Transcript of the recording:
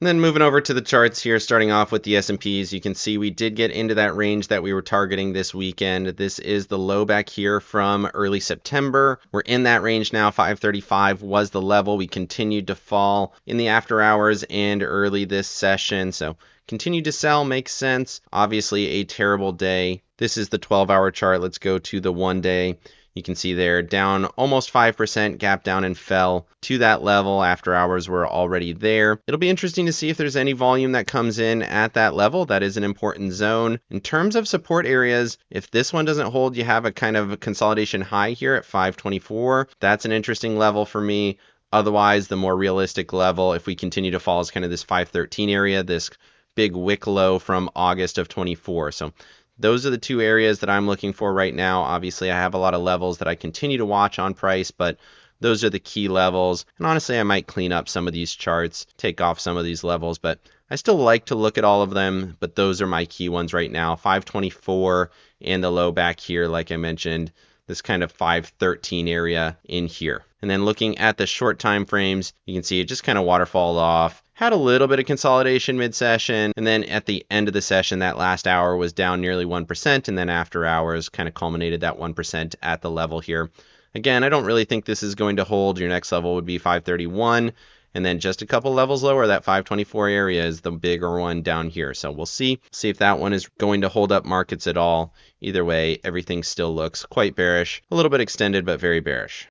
And then moving over to the charts here, starting off with the S&Ps, you can see we did get into that range that we were targeting this weekend. This is the low back here from early September. We're in that range now. 535 was the level. We continued to fall in the after hours and early this session. So continued to sell, makes sense. Obviously a terrible day. This is the 12-hour chart. Let's go to the 1-day. You can see there down almost 5%, gap down and fell to that level. After hours were already there. It'll be interesting to see if there's any volume that comes in at that level. That is an important zone. In terms of support areas, if this one doesn't hold, you have a kind of consolidation high here at 524. That's an interesting level for me. Otherwise, the more realistic level, if we continue to fall, is kind of this 513 area, this big wick low from August of 24. So those are the two areas that I'm looking for right now. Obviously, I have a lot of levels that I continue to watch on price, but those are the key levels. And honestly, I might clean up some of these charts, take off some of these levels, but I still like to look at all of them, but those are my key ones right now. 524 and the low back here, like I mentioned, this kind of 513 area in here. And then looking at the short time frames, you can see it just kind of waterfalled off. Had a little bit of consolidation mid-session, and then at the end of the session, that last hour was down nearly 1%, and then after hours kind of culminated that 1% at the level here. Again, I don't really think this is going to hold. Your next level would be 531, and then just a couple levels lower, that 524 area is the bigger one down here. So we'll see if that one is going to hold up markets at all. Either way, everything still looks quite bearish, a little bit extended, but very bearish.